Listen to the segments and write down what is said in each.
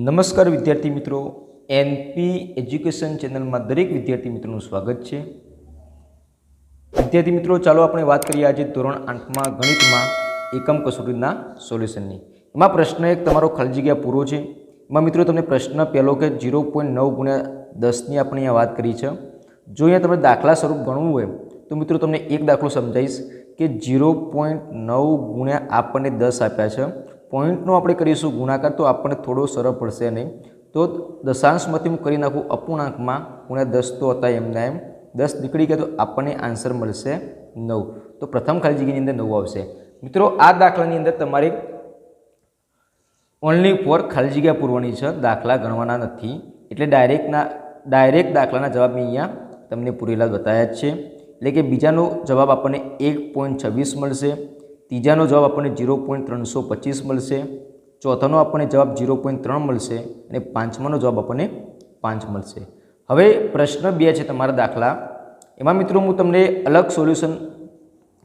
નમસ્કાર વિદ્યાર્થી મિત્રો, એનપી એજ્યુકેશન ચેનલમાં દરેક વિદ્યાર્થી મિત્રોનું સ્વાગત છે। વિદ્યાર્થી મિત્રો, ચાલો આપણે વાત કરીએ આજે ધોરણ 8માં ગણિતમાં એકમ કસોટીના સોલ્યુશનની। એમાં પ્રશ્ન એક તમારો ખાલી જગ્યા પૂરો છે। એમાં મિત્રો તમને પ્રશ્ન પહેલો કે 0.9 ગુણ્યા 10ની આપણે અહીંયા વાત કરી છે। જો અહીંયા તમને દાખલા સ્વરૂપ ગણવું હોય તો મિત્રો તમને એક દાખલો સમજાવીશ કે 0.9 ગુણ્યા આપણને 10 આપ્યા છે। પોઈન્ટનો આપણે કરીશું ગુણાકાર તો આપણને થોડો સરળ પડશે નહીં, તો દશાંશમાંથી હું કરી નાખું અપૂર્ણાંકમાં ગુણ્યા 10 તો હતા એમના એમ 10 નીકળી ગયા તો આપણને આન્સર મળશે 9। તો પ્રથમ ખાલી જગ્યાની અંદર 9 આવશે। મિત્રો આ દાખલાની અંદર તમારે ઓનલી ફોર ખાલી જગ્યા પૂરવાની છે, દાખલા ગણવાના નથી। એટલે ડાયરેક્ટ દાખલાના જવાબ મેં અહીંયા તમને પૂરેલા બતાવ્યા જ છે। એટલે કે બીજાનો જવાબ આપણને 1.26 મળશે, ત્રીજાનો જવાબ આપણને 0.325 મળશે, ચોથાનો આપણને જવાબ 0.3 મળશે અને પાંચમાનો જવાબ આપણને 5 મળશે। હવે પ્રશ્ન 2 છે તમારા દાખલા, એમાં મિત્રો હું તમને અલગ સોલ્યુશન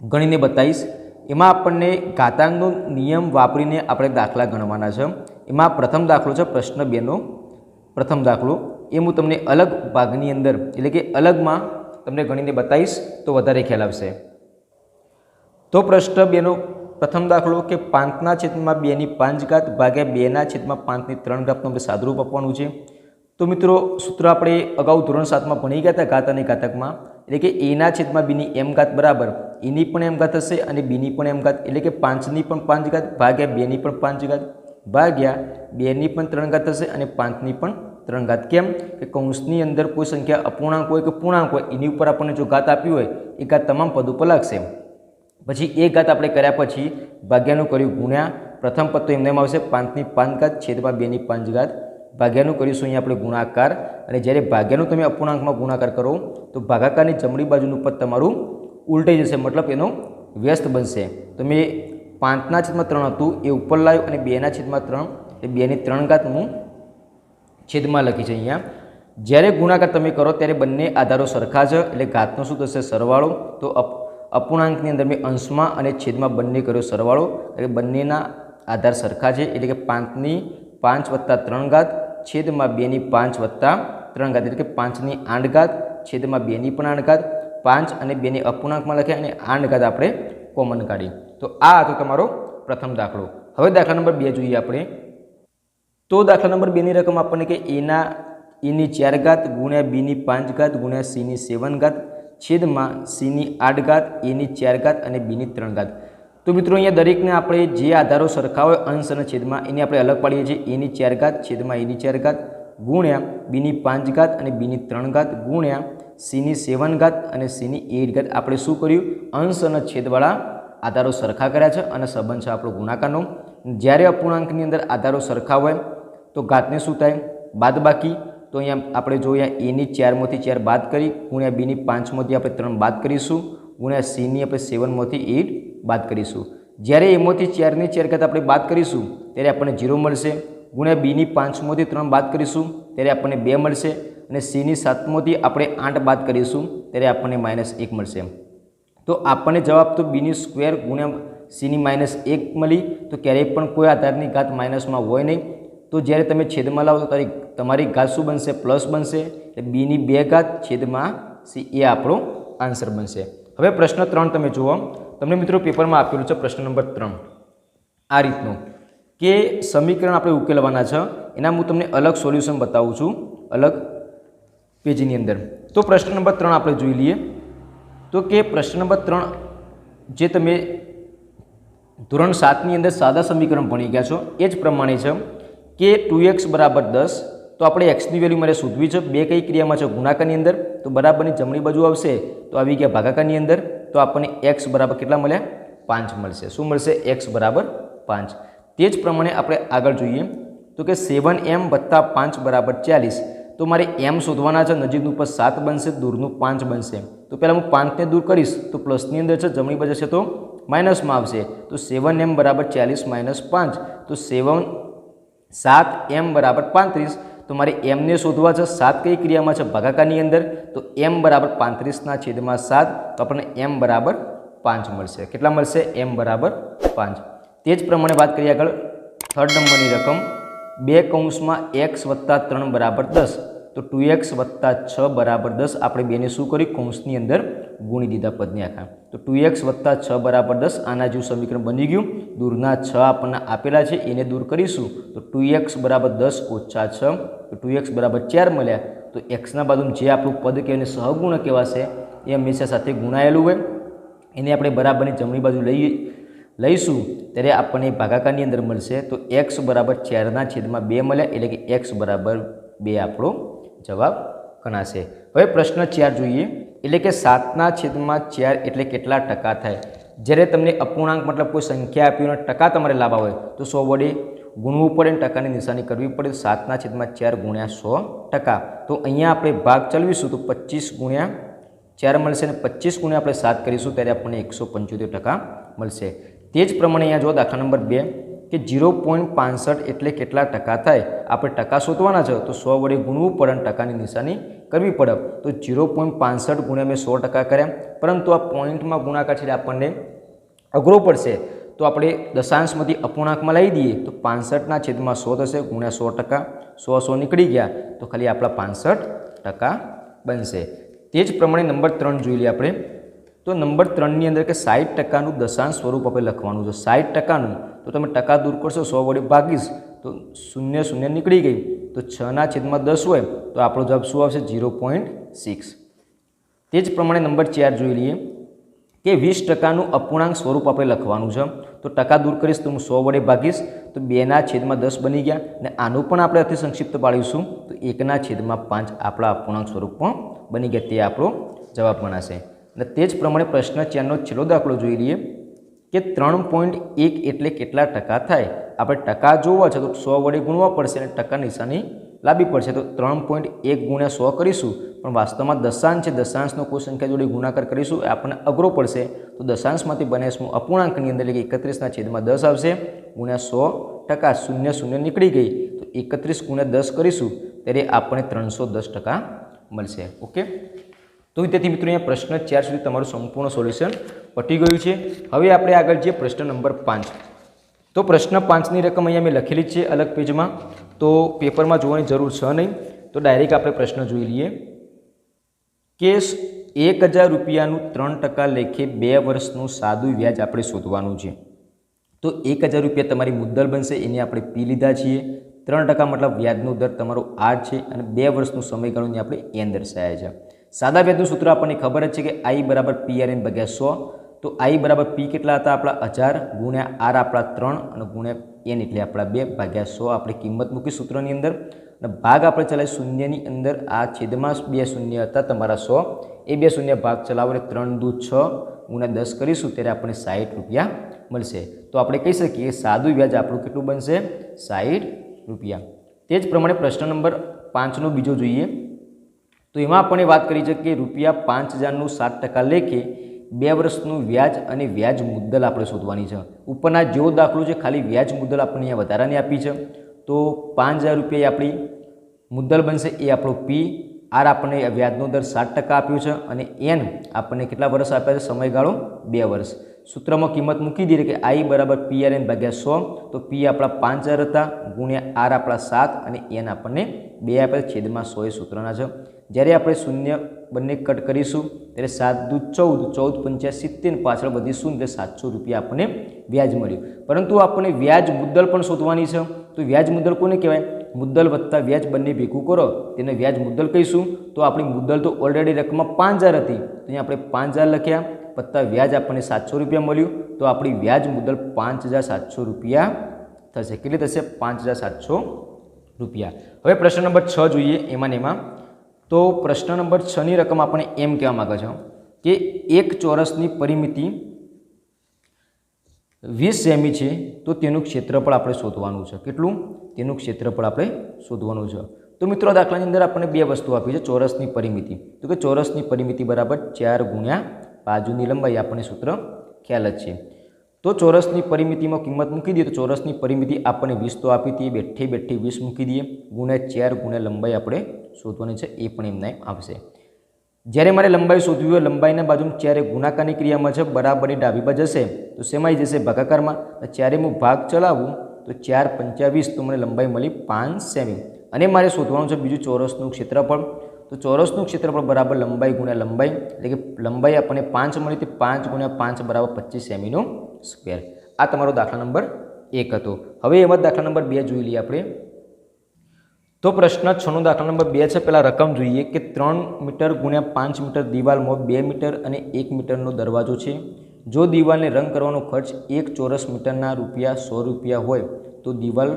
ગણીને બતાવીશ। એમાં આપણને ઘાતાંકનો નિયમ વાપરીને આપણે દાખલા ગણવાના છે। એમાં પ્રથમ દાખલો છે પ્રશ્ન 2નો પ્રથમ દાખલો, એ હું તમને અલગ ભાગની અંદર એટલે કે અલગમાં તમને ગણીને બતાવીશ તો વધારે ખ્યાલ આવશે। તો પ્રશ્ન 2નો પ્રથમ દાખલો કે 5/2/5 ભાગ્યા 2/5/3 આપણે સાદુરૂપ આપવાનું છે। તો મિત્રો સૂત્ર આપણે અગાઉ ધોરણ 7માં ભણી ગયા હતા ઘાત અને ઘાતકમાં, એટલે કે a/bની m ઘાત બરાબર એની પણ m ઘાત હશે અને bની પણ m ઘાત, એટલે કે 5ની પણ 5 ઘાત ભાગ્યા 2ની પણ 5 ઘાત ભાગ્યા 2ની પણ 3 ઘાત હશે અને 5ની પણ 3 ઘાત। કેમ કે કૌંસની અંદર કોઈ સંખ્યા અપૂર્ણાંક હોય કે પૂર્ણાંક હોય એની ઉપર આપણને જો ઘાત આપી હોય એ ઘાત તમામ પદ ઉપર લાગશે। પછી એક ઘાત આપણે કર્યા પછી ભાગ્યાનું કર્યું ગુણ્યા પ્રથમ પદ તો એમને આવશે 5ની 5 ઘાત છેદમાં 2ની 5 ઘાત, ભાગ્યાનું કરીશું અહીંયા આપણે ગુણાકાર, અને જ્યારે ભાગ્યાનું તમે અપૂર્ણાંકમાં ગુણાકાર કરો તો ભાગાકારની જમણી બાજુનું પદ તમારું ઉલટાઈ જશે, મતલબ એનો વ્યસ્ત બનશે। તમે 5/3 હતું એ ઉપર લાવ્યું અને 2/3 એટલે 2ની 3 ઘાત હું છેદમાં લખી છે અહીંયા। જ્યારે ગુણાકાર તમે કરો ત્યારે બંને આધારો સરખા છે, એટલે ઘાતનો શું થશે સરવાળો। તો અપૂર્ણાંકની અંદર મેં અંશમાં અને છેદમાં બંને કર્યો સરવાળો, એટલે બંનેના આધાર સરખા છે, એટલે કે 5ની 5 + 3 ઘાત છેદમાં 2ની 5 + 3 ઘાત, એટલે કે 5ની 8 ઘાત છેદમાં 2ની પણ 8 ઘાત, 5 અને 2ને અપૂર્ણાંકમાં લખ્યા અને 8 ઘાત આપણે કોમન કાઢી। તો આ હતો તમારો પ્રથમ દાખલો। હવે દાખલા નંબર 2 જોઈએ આપણે। તો દાખલા નંબર 2ની રકમ આપણને કે a/4 ઘાત ગુણ્યા b/5 ઘાત ગુણ્યા c/7 ઘાત છેદમાં c/8 ઘાત a/4 ઘાત અને b/3 ઘાત। તો મિત્રો અહીંયા દરેકને આપણે જે આધારો સરખા હોય અંશ અને છેદમાં એને આપણે અલગ પાડીએ છીએ। a/4 ઘાત છેદમાં a/4 ઘાત ગુણ્યા b/5 ઘાત અને b/3 ઘાત ગુણ્યા c/7 ઘાત અને c/8 ઘાત। આપણે શું કર્યું, અંશ અને છેદવાળા આધારો સરખા કર્યા છે અને સંબંધ છે આપણો ગુણાકારનો। જ્યારે અપૂર્ણાંકની અંદર આધારો સરખા હોય તો ઘાતને શું થાય બાદબાકી। તો અહીંયા આપણે જોઈએ a/4 4 બાદ કરી ગુણ્યા b/5 આપણે 3 બાદ કરીશું ગુણ્યા c/7 આપણે 8 બાદ કરીશું। જ્યારે a/4 ઘાત આપણે બાદ કરીશું ત્યારે આપણને 0 મળશે, ગુણ્યા b/5 3 બાદ કરીશું ત્યારે આપણને 2 મળશે અને c/7 આપણે 8 બાદ કરીશું ત્યારે આપણને -1 મળશે। તો આપણને જવાબ તો b² ગુણ્યા c/-1 મળી। તો ક્યારેય પણ કોઈ આધારની ઘાત માઇનસમાં હોય નહીં, તો જ્યારે તમે છેદમાં લાવો તો તમારી ઘાત શું બનશે પ્લસ બનશે, એટલે b/2 ઘાત છેદમાં c એ આપણો આન્સર બનશે। હવે પ્રશ્ન 3 તમે જુઓ, તમને મિત્રો પેપરમાં આપેલું છે પ્રશ્ન નંબર 3 આ રીતનું કે સમીકરણ આપણે ઉકેલવાના છે, એના હું તમને અલગ સોલ્યુશન બતાવું છું અલગ પેજની અંદર। તો પ્રશ્ન નંબર 3 આપણે જોઈ લઈએ। તો કે પ્રશ્ન નંબર 3 જે તમે ધોરણ 7ની અંદર સાદા સમીકરણ ભણી ગયા છો એ જ પ્રમાણે છે કે 2x = 10। તો આપણે xની વેલ્યુ મારે શોધવી છે। બે કઈ ક્રિયામાં છે ગુણાકારની અંદર, તો બરાબરની જમણી બાજુ આવશે તો આવી ગયા ભાગાકારની અંદર, તો આપણને x બરાબર કેટલા મળ્યા 5 મળશે। શું મળશે x બરાબર 5। તે જ પ્રમાણે આપણે આગળ જોઈએ તો કે 7m + 5 = 40। તો મારે m શોધવાના છે, નજીકનું પર 7 બનશે, દૂરનું 5 બનશે। તો પહેલાં હું 5ને દૂર કરીશ તો પ્લસની અંદર છે, જમણી બાજુ છે તો માઇનસમાં આવશે। તો 7m = 40 - 5, તો 7m = 35। તો મારે m ને શોધવા છે, 7 કઈ ક્રિયામાં છે ભાગાકારની અંદર, તો m = 35/7, તો આપણને m = 5 મળશે। કેટલા મળશે m = 5। તે જ પ્રમાણે વાત કરીએ આગળ થર્ડ નંબરની રકમ 2 કૌંસમાં x વત્તા 3 બરાબર 10, તો 2x વત્તા 6 બરાબર 10 આપણે બેને શું કર્યું કૌંસની અંદર ગુણી દીધા પદને આખા, તો 2x વત્તા 6 બરાબર 10 આના જેવું સમીકરણ બની ગયું। દૂરના 6 આપણને આપેલા છે એને દૂર કરીશું તો 2x બરાબર 10 ઓછા 6, તો 2x બરાબર 4 મળ્યા। તો xના બાજુમાં જે આપણું પદ કહેવાય સહગુણ કહેવાશે એ હંમેશા સાથે ગુણાયેલું હોય એને આપણે બરાબરની જમણી બાજુ લઈશું ત્યારે આપણને ભાગાકારની અંદર મળશે, તો x બરાબર 4ના છેદમાં 2 મળ્યા એટલે કે x બરાબર 2 આપણો જવાબ ગણાશે। હવે પ્રશ્ન 4 જોઈએ, એટલે કે 7ના છેદમાં 4 એટલે કેટલા ટકા થાય। જ્યારે તમને અપૂર્ણાંક મતલબ કોઈ સંખ્યા આપી હોય ટકા તમારે લાવવા હોય તો 100 વડે ગુણવું પડે, ટકાની નિશાની કરવી પડે। 7ના છેદમાં 4 ગુણ્યા 100%, તો અહીંયા આપણે ભાગ ચલાવીશું તો 25 ગુણ્યા 4 મળશે અને 25 ગુણ્યા આપણે 7 કરીશું ત્યારે આપણને 175% મળશે। તે જ પ્રમાણે અહીંયા જો દાખલા નંબર 2 કે 0.65 એટલે કેટલા ટકા થાય। આપણે ટકા શોધવાના છે તો 100 વડે ગુણવું પડે અને ટકાની નિશાની કરવી પડે, તો 0.65 ગુણ્યા મેં 100% કર્યા, પરંતુ આ પોઈન્ટમાં ગુણાકાર છે આપણને અઘરો પડશે તો આપણે દશાંશમાંથી અપૂર્ણાંકમાં લઈ દઈએ તો 65ના છેદમાં 100 થશે ગુણ્યા 100%, 100 નીકળી ગયા તો ખાલી આપણા 65% બનશે। તે જ પ્રમાણે નંબર 3 જોઈ લઈએ આપણે, તો નંબર 3ની અંદર કે 60%નું દશાંશ સ્વરૂપ આપણે લખવાનું છે। 60%નું તો તમે ટકા દૂર કરશો 100 વડે ભાગીશ તો 0 નીકળી ગઈ, તો 6ના છેદમાં 10 હોય તો આપણો જવાબ શું આવશે 0.6। તે જ પ્રમાણે નંબર 4 જોઈ લઈએ કે 20%નું અપૂર્ણાંક સ્વરૂપ આપણે લખવાનું છે, તો ટકા દૂર કરીશ તો હું 100 વડે ભાગીશ તો 2ના છેદમાં 10 બની ગયા, અને આનું પણ આપણે અતિ સંક્ષિપ્ત પાડીશું તો 1ના છેદમાં 5 આપણા અપૂર્ણાંક સ્વરૂપ પણ બની ગયા, તે આપણો જવાબ ગણાશે। અને તે જ પ્રમાણે પ્રશ્ન 4નો છેલ્લો દાખલો જોઈ લઈએ કે 3.1 એટલે કેટલા ટકા થાય। આપણે ટકા જોવા છે તો 100 વડે ગુણવા પડશે અને ટકા નિશાની લાવવી પડશે, તો 3.1 ગુણ્યા 100 કરીશું, પણ વાસ્તવમાં દશાંશ છે, દશાંશનો કોઈ સંખ્યા જોડે ગુણાકાર કરીશું એ આપણને અઘરો પડશે, તો દશાંશમાંથી બનાવીશું અપૂર્ણાંકની અંદર એટલે કે 31ના છેદમાં 10 આવશે ગુણ્યા 100%, 0 નીકળી ગઈ તો 31 ગુણ્યા 10 કરીશું ત્યારે આપણને 310% મળશે। ઓકે, તો વિદ્યાર્થી મિત્રો અહીંયા પ્રશ્ન 4 સુધી તમારું સંપૂર્ણ સોલ્યુશન પતી ગયું છે। હવે આપણે આગળ જે પ્રશ્ન નંબર 5, તો પ્રશ્ન 5ની રકમ અહીંયા મેં લખેલી છે અલગ પેજમાં, તો પેપરમાં જોવાની જરૂર છે નહીં, તો ડાયરેક્ટ આપણે પ્રશ્ન જોઈ લઈએ કે 1000 રૂપિયાનું 3% લેખે 2 વર્ષનું સાદું વ્યાજ આપણે શોધવાનું છે। તો 1000 રૂપિયા તમારી મુદ્દલ બનશે, એને આપણે પી લીધા છીએ, 3% મતલબ વ્યાજનો દર તમારો આર છે અને 2 વર્ષનું સમયગાળોને આપણે એન દર્શાવ્યા છે। સાદા વ્યાજનું સૂત્ર આપણને ખબર જ છે કે I બરાબર PRN ભાગ્યા 100, તો I બરાબર P કેટલા હતા આપણા 1000 ગુણ્યા R આપણા 3 અને ગુણ્યા N એટલે આપણા 2 ભાગ્યા 100 આપણે કિંમત મૂકી સૂત્રની અંદર, અને ભાગ આપણે ચલાવી શૂન્યની અંદર, આ છેદમાં 2 શૂન્ય હતા તમારા 100, એ 2 શૂન્ય ભાગ ચલાવો એટલે 3 દૂ 6 ગુણ્યા 10 કરીશું ત્યારે આપણને 60 રૂપિયા મળશે। તો આપણે કહી શકીએ સાદું વ્યાજ આપણું કેટલું બનશે 60 રૂપિયા। તે જ પ્રમાણે પ્રશ્ન નંબર 5નો બીજો જોઈએ, તો એમાં આપણે વાત કરી છે કે રૂપિયા 5000નું 7% લેખે 2 વર્ષનું વ્યાજ અને વ્યાજ મુદ્દલ આપણે શોધવાની છે। ઉપરના જેવો દાખલો છે, ખાલી વ્યાજ મુદ્દલ આપણને અહીંયા વધારાની આપી છે, તો 5000 રૂપિયા આપણી મુદ્દલ બનશે, એ આપણો પી, આર આપણને વ્યાજનો દર 7% આપ્યું છે અને એન આપણને કેટલા વર્ષ આપ્યા છે સમયગાળો 2 વર્ષ। સૂત્રમાં કિંમત મૂકી દઈએ કે I બરાબર PRN ભાગ્યા 100, તો પી આપણા 5000 હતા ગુણ્યા આર આપણા 7 અને એન આપણને 2 આપ્યા છેદમાં 100 એ સૂત્રના છે। જ્યારે આપણે શૂન્ય બંને કટ કરીશું ત્યારે 7 દૂ 14, 14 × 5 70, પાછળ વધીશું એટલે 700 રૂપિયા આપણને વ્યાજ મળ્યું। પરંતુ આપણને વ્યાજ મુદ્દલ પણ શોધવાની છે, તો વ્યાજ મુદ્દલ કોને કહેવાય? મુદ્દલ વત્તા વ્યાજ બંને ભેગું કરો તેને વ્યાજ મુદ્દલ કહીશું। તો આપણી મુદ્દલ તો ઓલરેડી રકમમાં 5000 હતી, તો અહીંયા આપણે 5000 લખ્યા, વત્તા વ્યાજ આપણને 700 રૂપિયા મળ્યું, તો આપણી વ્યાજ મુદ્દલ 5700 રૂપિયા થશે। કેટલી થશે? 5700 રૂપિયા। હવે પ્રશ્ન નંબર 6 જોઈએ, એમાં તો પ્રશ્ન નંબર 6ની રકમ આપણે એમ કહેવા માંગે છે કે એક ચોરસની પરિમિતિ 20 સેમી છે, તો તેનું ક્ષેત્રફળ આપણે શોધવાનું છે। કેટલું? તેનું ક્ષેત્રફળ આપણે શોધવાનું છે। તો મિત્રો દાખલાની અંદર આપણને 2 વસ્તુ આપી છે, ચોરસની પરિમિતિ, તો કે ચોરસની પરિમિતિ બરાબર 4 ગુણ્યા બાજુની લંબાઈ આપણને સૂત્ર ખ્યાલ જ છે। તો ચોરસની પરિમિતિમાં કિંમત મૂકી દઈએ તો ચોરસની પરિમિતિ આપણને 20 તો આપી હતી, બેઠે 20 મૂકી દઈએ ગુણ્યા 4 ગુણ્યા લંબાઈ આપણે શોધવાની છે, એ પણ એમને આવશે। જ્યારે મારે લંબાઈ શોધવી હોય, લંબાઈના બાજુમાં 4 ગુણાકારની ક્રિયામાં છે, બરાબરની ડાબી બાજુ જશે તો શેમાં જશે? ભાગાકારમાં। જ્યારે હું ભાગ ચલાવું તો 4 × 5 = 20, તો મને લંબાઈ મળી 5 સેમી. અને મારે શોધવાનું છે બીજું ચોરસનું ક્ષેત્રફળ. તો ચોરસનું ક્ષેત્રફળ બરાબર લંબાઈ ગુણ્યા લંબાઈ, એટલે કે લંબાઈ આપણને 5 મળી, તે 5 × 5 = 25 સેમીનો સ્ક્વેર. આ તમારો દાખલા નંબર 1 હતો. હવે એમાં દાખલા નંબર 2 જોઈ લઈએ આપણે. તો પ્રશ્ન 6 નો દાખલા નંબર 2 છે. પહેલાં રકમ જોઈએ કે 3 મીટર × 5 મીટર દિવાલમાં 2 મીટર અને 1 મીટરનો દરવાજો છે. જો દિવાલને રંગ કરવાનો ખર્ચ 1 ચોરસ મીટરના ₹100 હોય તો દિવાલ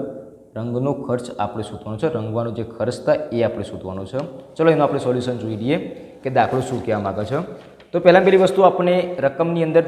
રંગનો ખર્ચ આપણે શોધવાનો છે. રંગવાનો જે ખર્ચ થાય એ આપણે શોધવાનો છે. ચલો એનું આપણે સોલ્યુશન જોઈ લઈએ કે દાખલો શું કહેવા માગે છે. તો પહેલાં પહેલી વસ્તુ આપણે રકમની અંદર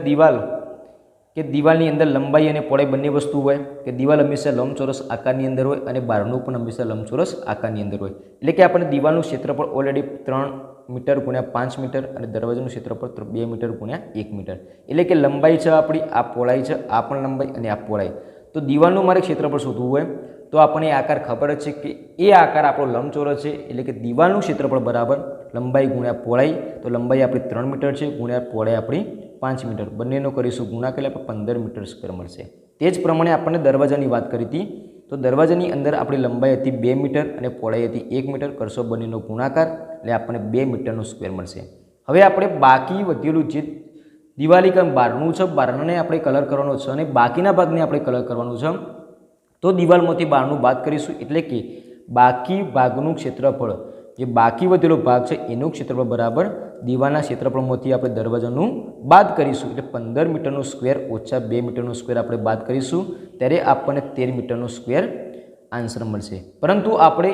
દિવાલની અંદર લંબાઈ અને પહોળાઈ બંને વસ્તુ હોય કે દિવાલ હંમેશા લંબચોરસ આકારની અંદર હોય અને બહારનું પણ હંમેશા લંબચોરસ આકારની અંદર હોય. એટલે કે આપણે દિવાલનું ક્ષેત્રફળ ઓલરેડી 3 મીટર × 5 મીટર અને દરવાજાનું ક્ષેત્રફળ 2 મીટર × 1 મીટર. એટલે કે લંબાઈ છે આપણી, આ પહોળાઈ છે, આ પણ લંબાઈ અને આ પહોળાઈ. તો દિવાલનું મારે ક્ષેત્રફળ શોધવું હોય તો આપણને આકાર ખબર જ છે કે એ આકાર આપણો લંબચોરસ છે. એટલે કે દિવાલનું ક્ષેત્રફળ બરાબર લંબાઈ ગુણ્યા પહોળાઈ. તો લંબાઈ આપણી 3 મીટર છે ગુણ્યા પહોળાઈ આપણી 5 મીટર. બંનેનો કરીશું ગુણાકાર એટલે 15 મીટર સ્ક્વેર મળશે. તે જ પ્રમાણે આપણને દરવાજાની વાત કરી હતી. તો દરવાજાની અંદર આપણી લંબાઈ હતી 2 મીટર અને પહોળાઈ હતી 1 મીટર. કરશો બંનેનો ગુણાકાર એટલે આપણને 2 મીટરનો સ્ક્વેર મળશે. હવે આપણે બાકી વધેલું જે દિવાલી કામ બહારનું છે, બહારને આપણે કલર કરવાનો છે અને બાકીના ભાગને આપણે કલર કરવાનું છે. તો દિવાલમાંથી બહારનું બાદ કરીશું. એટલે કે બાકી ભાગનું ક્ષેત્રફળ, જે બાકી વધેલો ભાગ છે એનું ક્ષેત્રફળ બરાબર દિવાલના ક્ષેત્રફળમાંથી આપણે દરવાજાનું બાદ કરીશું. એટલે 15 મીટરનો સ્ક્વેર ઓછા 2 મીટરનો સ્ક્વેર આપણે બાદ કરીશું ત્યારે આપણને 13 મીટરનો સ્ક્વેર આન્સર મળશે. પરંતુ આપણે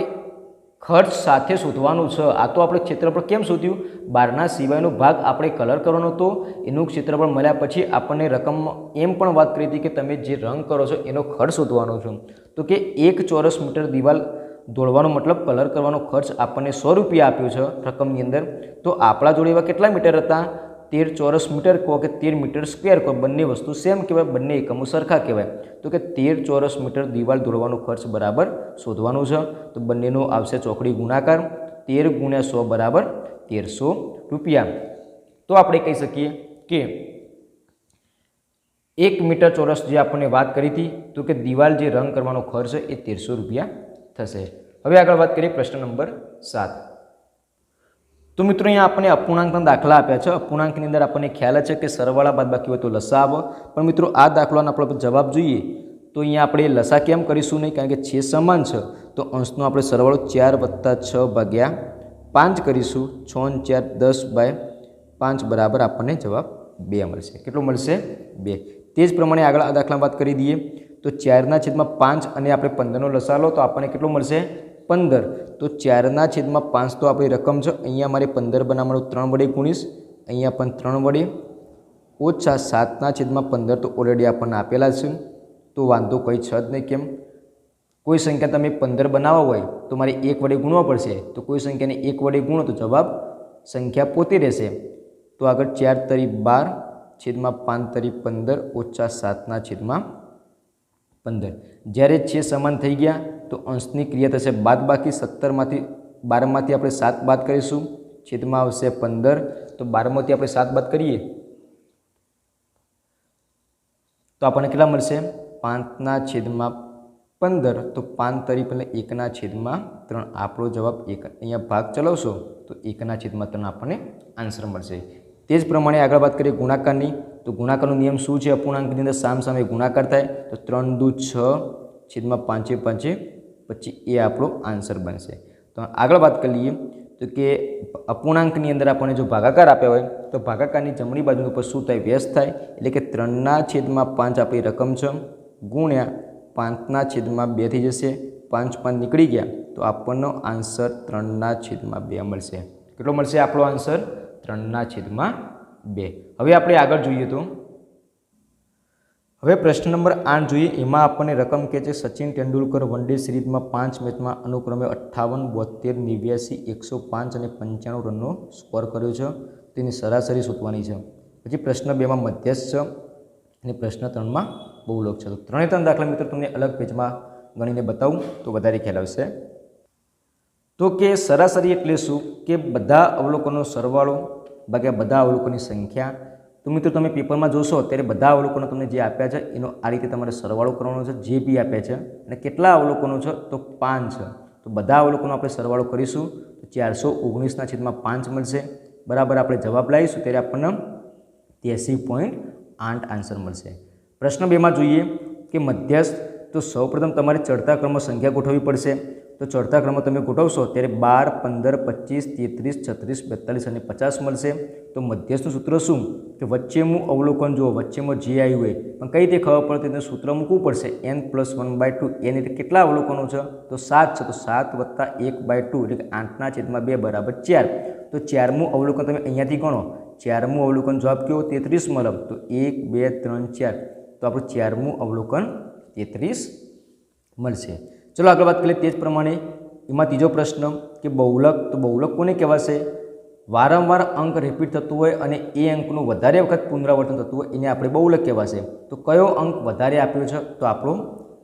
ખર્ચ સાથે શોધવાનું છે. આ તો આપણે ક્ષેત્રફળ કેમ શોધ્યું? બહારના સિવાયનો ભાગ આપણે કલર કરવાનો હતો, એનું ક્ષેત્રફળ મળ્યા પછી આપણને રકમ એમ પણ વાત કરી હતી કે તમે જે રંગ કરો છો એનો ખર્ચ શોધવાનો છો. તો કે 1 ચોરસ મીટર દિવાલ દોડવાનો મતલબ કલર કરવાનો ખર્ચ આપણને ₹100 આપ્યો છે રકમની અંદર. તો આપણા જોડે એવા કેટલા મીટર હતા? 13 ચોરસ મીટર કહો કે 13 મીટર સ્ક્વેર કહો, બંને વસ્તુ સેમ કહેવાય, બંને એકમો સરખા કહેવાય. તો કે 13 ચોરસ મીટર દિવાલ દોડવાનો ખર્ચ બરાબર શોધવાનું છે. તો બંનેનો આવશે ચોકડી ગુણાકાર. 13 × 100 બરાબર ₹1300. તો આપણે કહી શકીએ કે 1 મીટર ચોરસ જે આપણને વાત કરી હતી તો કે દિવાલ જે રંગ કરવાનો ખર્ચ એ ₹1300 થશે. હવે આગળ વાત કરીએ પ્રશ્ન નંબર 7. તો મિત્રો અહીંયા આપણને અપૂર્ણાંકના દાખલા આપ્યા છે. અપૂર્ણાંકની અંદર આપણને ખ્યાલ છે કે સરવાળા બાદબાકી હોય તો લસા આવે. પણ મિત્રો આ દાખલાનો આપણે જવાબ જોઈએ તો અહીંયા આપણે લસા કેમ કરીશું નહીં? કારણ કે છેદ સમાન છે. તો અંશનો આપણે સરવાળો 4 + 6/5 કરીશું. 6 × 4 = 10/5 બરાબર આપણને જવાબ 2 મળશે. કેટલો મળશે? 2. તે જ પ્રમાણે આગળ આ દાખલા વાત કરી દઈએ તો 4/5 અને આપણે 15નો લસા લો તો આપણને કેટલો મળશે? 15. તો 4/5 તો આપણી રકમ છે. અહીંયા મારે 15 બનાવવાનું 3 વડે ગુણીશ, અહીંયા પણ 3 વડે, ઓછા 7/15 તો ઓલરેડી આપણને આપેલા છે. તો વાંધો કંઈ છે જ નહીં. કેમ? કોઈ સંખ્યા તમે 15 બનાવવા હોય તો મારે 1 વડે ગુણવા પડશે. તો કોઈ સંખ્યાને 1 વડે ગુણો તો જવાબ સંખ્યા પોતે રહેશે. તો આગળ 4 × 12 (5 × 15 ઓછા 7/15). જ્યારે છે સમાન થઈ ગયા તો અંશની ક્રિયા થશે બાદબાકી. 17માંથી 12માંથી આપણે 7 બાદ કરીશું, છેદમાં આવશે 15. તો 12માંથી આપણે 7 બાદ કરીએ તો આપણને કેટલા મળશે? 5/15. તો 5 તરી પહેલાં 1/3. આપણો જવાબ 1. અહીંયા ભાગ ચલાવશો તો 1/3 આપણને આન્સર મળશે. તે જ પ્રમાણે આગળ વાત કરીએ ગુણાકારની. તો ગુણાકારનો નિયમ શું છે? અપૂર્ણાંકની અંદર સામસામે ગુણાકાર થાય તો 3 × 2 = 6 (5 × 5) પછી એ આપણો આન્સર બનશે. તો આગળ વાત કરી લઈએ તો કે અપૂર્ણાંકની અંદર આપણને જો ભાગાકાર આપ્યા હોય તો ભાગાકારની જમણી બાજુ ઉપર શું થાય? વ્યસ્ત થાય. એટલે કે 3/5 આપણી રકમ છે ગુણ્યા 5/2 થઈ જશે. 5 નીકળી ગયા તો આપણનો આન્સર 3/2 મળશે. કેટલો મળશે આપણો આન્સર? 3/2. હવે આપણે આગળ જોઈએ તો હવે પ્રશ્ન નંબર 8 જોઈએ. એમાં આપણને રકમ કહે છે સચિન તેંડુલકર વન ડે સિરીઝમાં 5 મેચમાં અનુક્રમે 58, 72, 89, 105 અને 95 રનનો સ્કોર કર્યો છે. તેની સરાસરી શોધવાની છે. પછી પ્રશ્ન 2માં મધ્યસ્થ છે અને પ્રશ્ન 3માં બહુલક છે. તો 3 દાખલા મિત્રો તમને અલગ પેજમાં ગણીને બતાવું તો વધારે ખ્યાલ આવશે. તો કે સરાસરી એટલે શું? કે બધા અવલોકનનો સરવાળો ભાગ્યા બધા અવલોકનની સંખ્યા તો મિત્રો તમે પેપરમાં જોશો ત્યારે બધા અવલોકનો તમને જે આપ્યા છે એનો આ રીતે તમારે સરવાળો કરવાનો છે, જે બી આપ્યા છે. અને કેટલા અવલોકનો છે તો 5 છે. તો બધા અવલોકનો આપણે સરવાળો કરીશું તો 419/5 મળશે. બરાબર આપણે જવાબ લાવીશું ત્યારે આપણને 83.8 આન્સર મળશે. પ્રશ્ન 2માં જોઈએ કે મધ્યસ્થ. તો સૌપ્રથમ તમારે ચડતા ક્રમમાં સંખ્યા ગોઠવવી પડશે. તો ચડતા ક્રમમાં તમે ગોઠવશો ત્યારે 12, 15, 25, 33, 36, 42 અને 50 મળશે. તો મધ્યસ્થનું સૂત્ર શું કે વચ્ચેનું અવલોકન જુઓ, વચ્ચેમાં જે આવ્યું હોય પણ કઈ રીતે ખબર પડે તેનું સૂત્ર મૂકવું પડશે. n+1/2 n એટલે કેટલા અવલોકનો છે તો 7 છે. તો 7 + 1/2 એટલે કે 8/2 બરાબર 4. તો 4મું અવલોકન તમે અહીંયાથી ગણો. 4મું અવલોકન જવાબ કેવો 33 મળે. તો 1, 2, 3, 4. તો આપણું 4મું અવલોકન 33 મળશે. ચલો આગળ વાત કરીએ તે જ પ્રમાણે. એમાં ત્રીજો પ્રશ્ન કે બહુલક. તો બહુલક કોને કહેવાશે? વારંવાર અંક રિપીટ થતું હોય અને એ અંકનું વધારે વખત પુનરાવર્તન થતું હોય એને આપણે બહુલક કહેવાશે. તો કયો અંક વધારે આપ્યો છે તો આપણો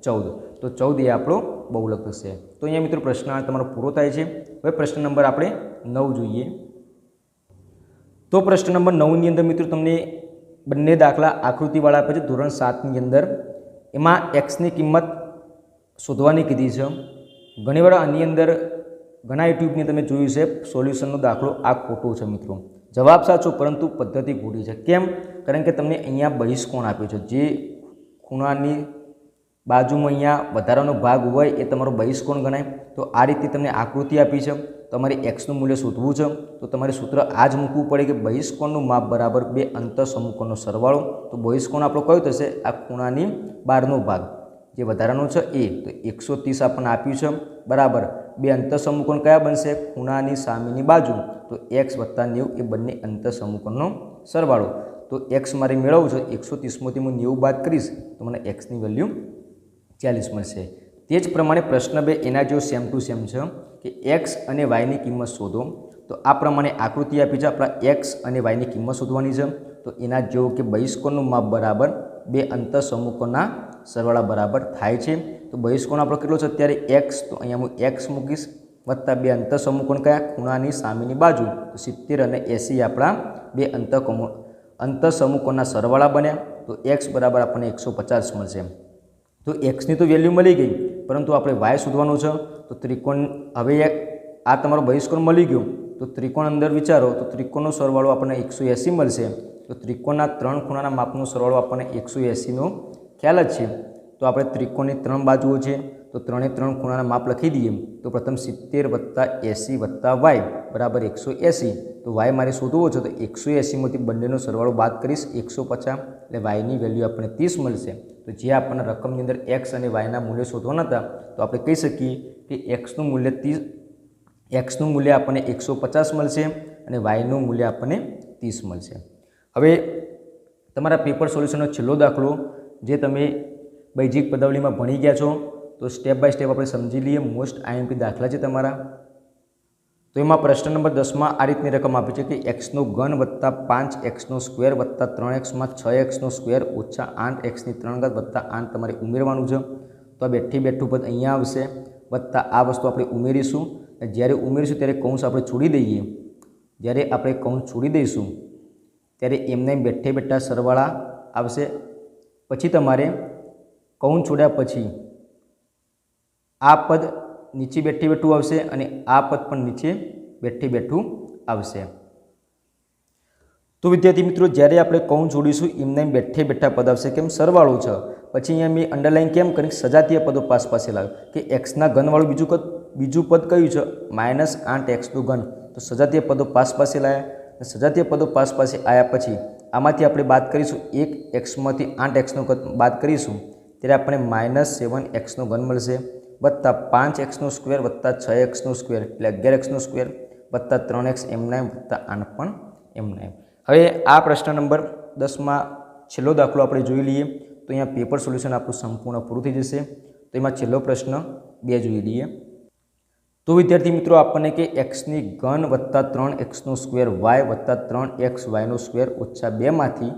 14. તો 14 એ આપણો બહુલક થશે. તો અહીંયા મિત્રો પ્રશ્ન તમારો પૂરો થાય છે. હવે પ્રશ્ન નંબર આપણે 9 જોઈએ. તો પ્રશ્ન નંબર 9ની અંદર મિત્રો તમને બંને દાખલા આકૃતિવાળા આપે છે ધોરણ 7ની અંદર. એમાં એક્સની કિંમત શોધવાની કીધી છે. ઘણીવાર આની અંદર ઘણા યુટ્યુબની તમે જોયું છે સોલ્યુશનનો દાખલો આ ખોટો છે મિત્રો. જવાબ સાચો પરંતુ પદ્ધતિ ખોટી છે. કેમ? કારણ કે તમને અહીંયા બહિષ્કોણ આપ્યો છે. જે ખૂણાની બાજુમાં અહીંયા વધારાનો ભાગ હોય એ તમારો બહિષ્કોણ ગણાય. તો આ રીતે તમને આકૃતિ આપી છે. તમારે એક્સનું મૂલ્ય શોધવું છે તો તમારે સૂત્ર આ જ મૂકવું પડે કે બહિષ્કોણનું માપ બરાબર 2 અંતઃસમૂહકોણનો સરવાળો. તો બહિષ્કોણ આપણો કયો થશે? આ ખૂણાની બહારનો ભાગ જે વધારાનો છે એ. તો 130 આપણને આપ્યું છે બરાબર 2 અંતઃસમૂહકોણ કયા બનશે? ખૂણાની સામેની બાજુ. તો x + 90 એ બંને અંતઃસમૂહકોણનો સરવાળો. તો x મારે મેળવવું છે 130માંથી હું 90 બાદ કરીશ તો મને xની વેલ્યુ 40 મળશે. તે જ પ્રમાણે પ્રશ્ન 2 એના જેવો સેમ ટુ સેમ છે કે x અને yની કિંમત શોધો. તો આ પ્રમાણે આકૃતિ આપી છે. આપણા x અને yની કિંમત શોધવાની છે. તો એના જેવું કે બહિષ્કોણનું માપ બરાબર 2 અંતઃસમૂહકોણના સરવાળા બરાબર થાય છે. તો બહિષ્કોણ આપણો કેટલો છે અત્યારે x. તો અહીંયા હું x મૂકીશ વત્તા 2 અંતઃસમૂહકોણ કયા? ખૂણાની સામેની બાજુ. તો 70 અને 80 આપણા 2 અંતઃસમૂહકોણના સરવાળા બન્યા. તો x બરાબર આપણને 150 મળશે. તો xની તો વેલ્યુ મળી ગઈ પરંતુ આપણે y શોધવાનું છે. તો ત્રિકોણ હવે આ તમારો બહિષ્કોણ મળી ગયો. તો ત્રિકોણ અંદર વિચારો તો ત્રિકોણનો સરવાળો આપણને 180 મળશે. તો ત્રિકોણના 3 ખૂણાના માપનો સરવાળો આપણને 180નો ખ્યાલ જ છે. તો આપણે ત્રિકોણની 3 બાજુઓ છે તો 3 ખૂણાના માપ લખી દઈએ. તો પ્રથમ 70 + 80 + y બરાબર 180. તો y મારે શોધવો છે તો 180માંથી બંનેનો સરવાળો બાદ કરીશ 150 એટલે yની વેલ્યુ આપણને 30 મળશે. તો જે આપણને રકમની અંદર x અને yના મૂલ્ય શોધવાના હતા તો આપણે કહી શકીએ કે xનું મૂલ્ય આપણને 150 મળશે અને yનું મૂલ્ય આપણને 30 મળશે. હવે તમારા પેપર સોલ્યુશનનો છેલ્લો દાખલો જે તમે બેઝિક પદાવલીમાં ભણી ગયા છો તો સ્ટેપ બાય સ્ટેપ આપણે સમજી લઈએ. મોસ્ટ IMP દાખલા છે તમારા. તો એમાં પ્રશ્ન નંબર 10માં આ રીતની રકમ આપી છે કે x3 + 5x² + 3x માં 6x² - 8x3 + 8 તમારે ઉમેરવાનું છે. તો આ બેઠું પદ અહીંયા આવશે વત્તા આ વસ્તુ આપણે ઉમેરીશું. જ્યારે ઉમેરીશું ત્યારે કૌંસ આપણે છોડી દઈએ. જ્યારે આપણે કૌંસ છોડી દઈશું ત્યારે એમને બેઠા સરવાળા આવશે. પછી તમારે કૌંસ છોડ્યા પછી આ પદ નીચે બેઠું આવશે અને આ પદ પણ નીચે બેઠું આવશે. તો વિદ્યાર્થી મિત્રો જ્યારે આપણે કૌંસ જોડીશું એમને બેઠા પદ આવશે. કેમ? સરવાળો છે. પછી અહીંયા મેં અંડરલાઇન કેમ કરી? સજાતીય પદો પાસે લાવ્યો કે એક્સના ઘનવાળું બીજું પદ કયું છે? -8x3. તો સજાતીય પદો પાસે લાવ્યા. સજાતીય પદો પાસે આવ્યા પછી આમાંથી આપણે બાદ કરીશું 1x માંથી 8xનો બાદ કરીશું ત્યારે આપણને -7x3 મળશે વત્તા 5x² + 6x² એટલે 11x² વત્તા 3x m9 વત્તા 8 પણ m9. હવે આ પ્રશ્ન નંબર 10માં છેલ્લો દાખલો આપણે જોઈ લઈએ. તો અહીંયા પેપર સોલ્યુશન આપણું સંપૂર્ણ પૂરું થઈ જશે. તો એમાં છેલ્લો પ્રશ્ન 2 જોઈ લઈએ. તો વિદ્યાર્થી મિત્રો આપણને કે x3 વત્તા 3x² y વત્તા 3xy² - 2 માંથી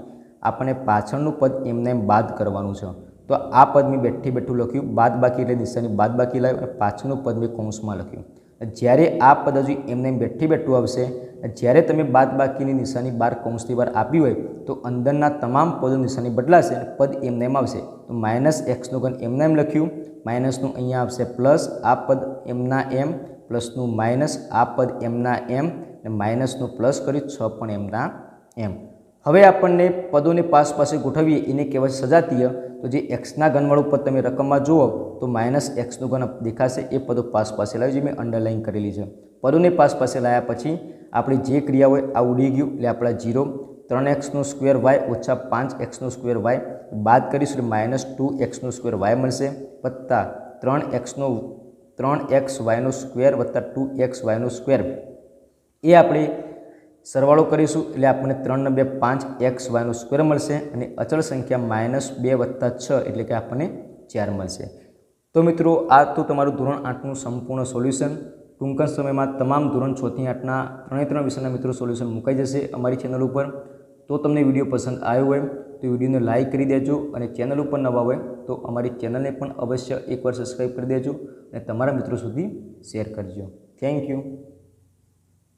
આપણને પાછળનું પદ એમને બાદ કરવાનું છે. તો આ પદ મેં બેઠું લખ્યું. બાદ બાકી એટલે નિશાની બાદ બાકી લાવ્યું અને પાછળનું પદ મેં કૌંસમાં લખ્યું. જ્યારે આ પદ હજુ એમને બેઠું આવશે જ્યારે તમે બાદબાકીની નિશાની બાર કૌંસની બહાર આપી હોય તો અંદરના તમામ પદોની નિશાની બદલાશે અને પદ એમને એમ આવશે. તો -x નો ઘન એમના એમ લખ્યું, માઇનસનું અહીંયા આવશે પ્લસ, આ પદ એમના એમ, પ્લસનું માઇનસ, આ પદ એમના એમ, અને માઇનસનું પ્લસ કરી 6 પણ એમના એમ. હવે આપણને પદોને પાસ પાસે ગોઠવીએ એને કહેવાય સજાતીય. તો જે એક્સના ઘનવાળું પદ તમે રકમમાં જુઓ તો -x નું ઘન દેખાશે, એ પદો પાસ પાસે લાવી જે મેં અંડરલાઇન કરેલી છે. પદોને પાસ પાસે લાવ્યા પછી આપણી જે ક્રિયા હોય આ ઉડી ગયું એટલે આપણા 0, 3x² y ઓછા 5x² y બાદ કરીશું એટલે -2x² y મળશે વત્તા 3xy² વત્તા 2xy². એ આપણે સરવાળો કરીશું એટલે આપણને 3 ને 2 5xy² મળશે અને અચળ સંખ્યા -2 વત્તા 6 એટલે કે આપણને 4 મળશે. તો મિત્રો આ તો તમારું ધોરણ 8નું સંપૂર્ણ સોલ્યુશન. ટૂંક જ સમયમાં તમામ ધોરણ 6 થી 8ના 3 વિષયના મિત્રો સોલ્યુશન મુકાઈ જશે અમારી ચેનલ ઉપર. તો તમને વિડીયો પસંદ આવ્યો હોય તો વિડીયોને લાઇક કરી દેજો અને ચેનલ ઉપર નવા હોય તો અમારી ચેનલને પણ અવશ્ય એકવાર સબસ્ક્રાઈબ કરી દેજો અને તમારા મિત્રો સુધી શેર કરજો. Thank you.